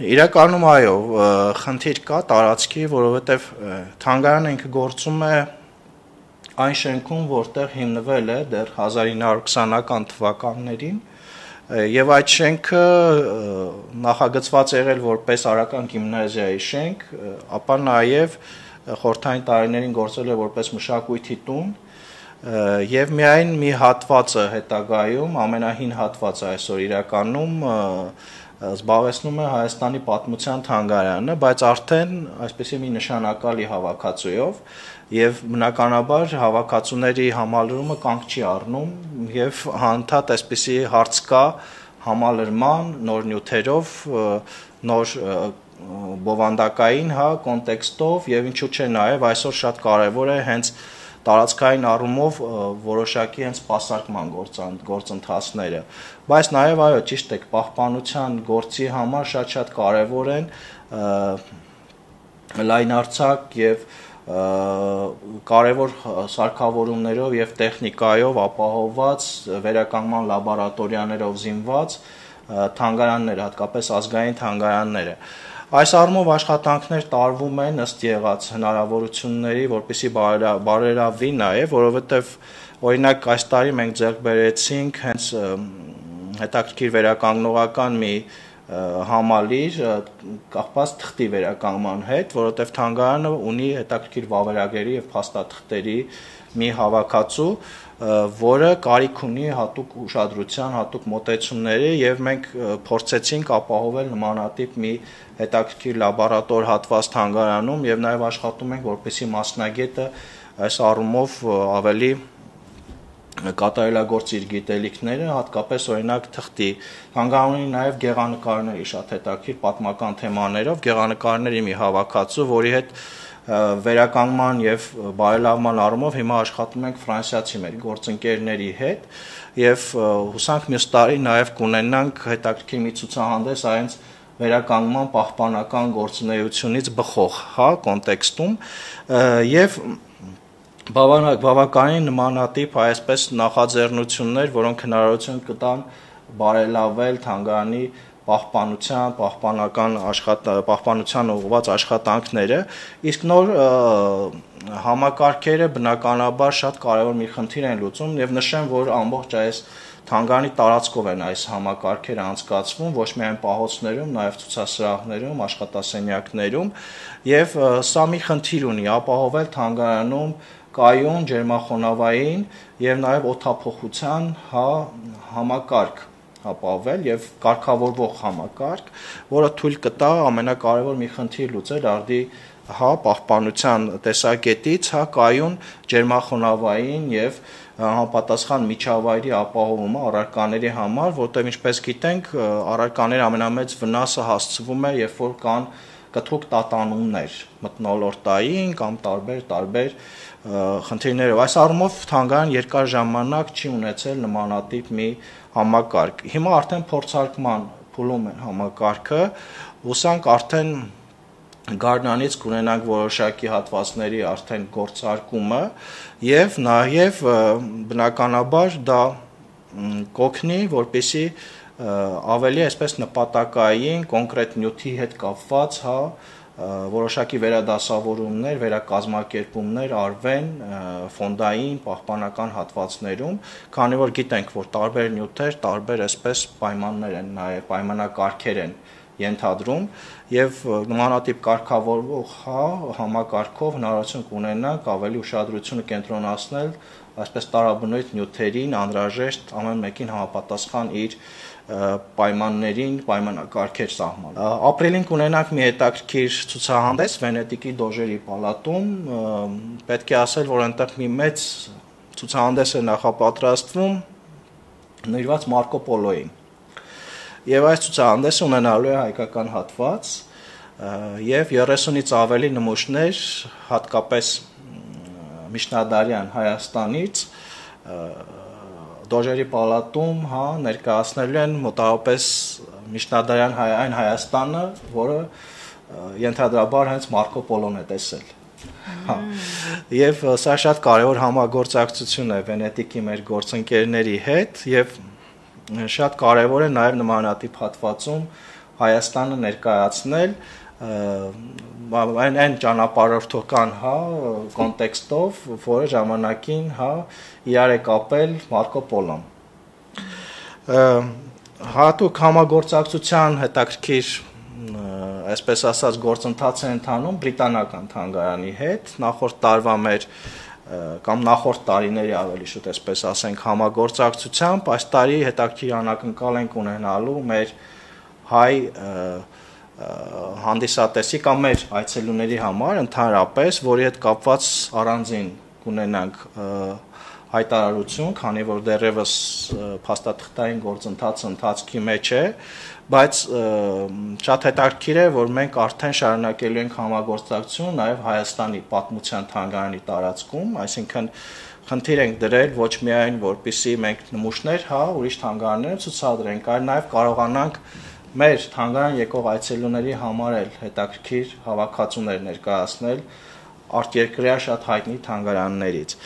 Իրականում այո, խնդիր կա տարածքի, որովհետև թանգարանը ինքը գործում է այն շենքում, որտեղ հիմնվել է դեռ 1920-ական թվականներին, եւ այդ շենքը նախագծված եղել որպես արական գիմնազիայի շենք, ապա նաեւ խորհրդային տարիներին գործել է որպես մշակույթի տուն, եւ միայն մի հատվածը հետագայում, ամենահին հատվածը այսօր իրականում զբաղեցնում է Հայաստանի պատմության թանգարանը, բայց արդեն այսպեսի մի նշանակալի հավաքածուով եւ բնականաբար հավաքածուների համալրումը կանգ չի առնում եւ հանդարտ այսպեսի հարց կա համալրման նոր նյութերով, նոր բովանդակային, կոնտեքստով եւ ինչու՞ չէ նաեւ այսօր շատ կարեւոր է հենց տարածքային առումով որոշակի հենց սպասարկման գործընթացները, բայց նաև այո ճիշտ եք պահպանության գործի համար շատ կարևոր են լայնարձակ եւ կարևոր սարքավորումներով եւ տեխնիկայով ապահովված վերականգնման լաբորատորիաներով զինված թանգարանները, հատկապես ազգային թանգարանները։ Այս առումով աշխատանքներ տարվում են ըստ եղած հնարավորությունների, որպեսզի բարելավվի նաև, որովհետև օրինակ այս տարի մենք ձեռք բերեցինք հենց հետաքրքիր վերականգնողական մի համալիր կախված թղթի վերականգնման հետ, որովհետև թանգարանը ունի հետաքրքիր վավերագրերի եւ փաստաթղթերի մի հավաքածու, որը կարիք ունի հատուկ ուշադրության, հատուկ մոտեցումների եւ մենք փորձեցինք ապահովել նմանատիպ մի հետաքրքիր լաբորատոր հատված թանգարանում եւ նաեւ աշխատում ենք որպեսզի մասնագետը այս առումով ավելի կատարելագործի իր գիտելիքները, հատկապես օրինակ թղթի թանգարանի նաեւ գեղանկարների շատ հետաքրքիր պատմական թեմաներով գեղանկարների մի հավաքածու, որի հետ վերականգնման եւ բարելավման առումով հիմա աշխատում ենք ֆրանսիացի մեր գործընկերների հետ եւ հուսանք մյուս տարի նաեւ կունենանք հետաքրքիր մի ցուցահանդես այնց վերականգնման պահպանական գործունեությունից բխող, կոնտեքստում եւ բավականին նմանատիպ այսպես նախաձեռնություններ, որոնք հնարավորություն կտան բարելավել թանգարանի պահպանության ուղղված աշխատանքները, իսկ նոր համակարգերը բնականաբար շատ կարևոր մի խնդիր են լուծում եւ նշեմ, որ ամբողջ այս թանգարանի տարածքով են այս համակարգերը անցկացվում, ոչ միայն պահոցներում, նաեւ ցուցասրահներում, աշխատասենյակներում եւ սա մի խնդիր ունի ապահովել թանգարանում կայուն ջերմախոնավային եւ նաեւ օդափոխության համակարգ ապահովել եւ կարգավորվող համակարգ, որը թույլ կտա ամենակարևոր մի խնդիր լուծել արդի պահպանության տեսակետից, կայուն ջերմախոնավային եւ համապատասխան միջավայրի ապահովումը առարկաների համար, որտեղ ինչպես գիտենք, առարկաների ամենամեծ վնասը հասցվում է, երբ որ կան կտրուկ տատանումներ մթնոլորտային կամ տարբեր խնդիրներով։ Այս առումով թանգարան երկար ժամանակ չի ունեցել նմանատիպ մի համակարգ։ Հիմա արդեն փորձարկման փուլում է համակարգը, հուսանք արդեն գարնանից կունենանք որոշակի հատվածների արդեն գործարկումը եւ նաեւ բնականաբար դա կօգնի, որպեսզի ավելի այսպես նպատակային կոնկրետ նյութի հետ կապված, որոշակի վերադասավորումներ, վերակազմակերպումներ արվեն ֆոնդային պահպանական հատվածներում, քանի որ գիտենք, որ տարբեր նյութեր, տարբեր այսպես պայմաններ են, նաեւ պայմանակարգեր են ենթադրում եւ նմանատիպ կարգավորվող համակարգով հնարավորություն կունենանք ավելի ուշադրությունը կենտրոնացնել այսպես տարաբնույթ նյութերին, անհրաժեշտ ամեն մեկին համապատասխան իր պայմաններին, պայմանակարգեր սահմանել։ Ապրիլին կունենանք մի հետաքրքիր ցուցահանդես Վենետիկի Դոժերի պալատում, պետք է ասել, որ այնտեղ մի մեծ ցուցահանդես է նախապատրաստվում նվիրված Մարկո Պոլոյին։ Եվ այս ցուցահանդեսը ունենալու է հայկական հատված եւ 30-ից ավելի նմուշներ, հատկապես միջնադարյան Հայաստանից Դոժերի պալատում, ներկայացնելու են մոտավորապես միջնադարյան այն Հայաստանը, որը ենթադրաբար հենց Մարկո Պոլոն է տեսել։ Եվ սա շատ կարևոր համագործակցություն է Վենետիկի մեր գործընկերների հետ եւ շատ կարևոր է նաեւ նմանատիպ հատվածում Հայաստանը ներկայացնել այն ճանապարհորդական, հա, կոնտեքստով, որը ժամանակին, հա, իրար է կապել Մարկո Պոլոն։ Հատուկ համագործակցության հետաքրքիր, այսպես ասած, գործընթաց է ընթանում բրիտանական թանգարանի հետ, նախորդ տարվա մեր կամ նախորդ տարիների ավելի շուտ, այսպես ասենք, համագործակցությամբ այս տարի հետաքրքիր անակնկալ ենք ունենալու մեր հայ հանդիսատեսի կամ մեր այցելուների համար ընդհանրապես, որի հետ կապված առանձին կունենանք հայտարարություն, քանի որ դեռևս փաստաթղթային գործընթացը ընթացքի մեջ է, բայց շատ հետաքրքիր է, որ մենք արդեն շարունակելու ենք համագործակցություն նաև Հայաստանի պատմության թանգարանի տարածքում, այսինքն խնդիր ենք դրել ոչ միայն որպեսզի մենք նմուշներ, հա, ուրիշ թանգարաններ ցուցադրենք, այլ նաև կարողանանք մեր թանգարան եկող այցելուների համար էլ հետաքրքիր հավաքածուներ ներկայացնել արտերկրյա շատ հայտնի թանգարաններից։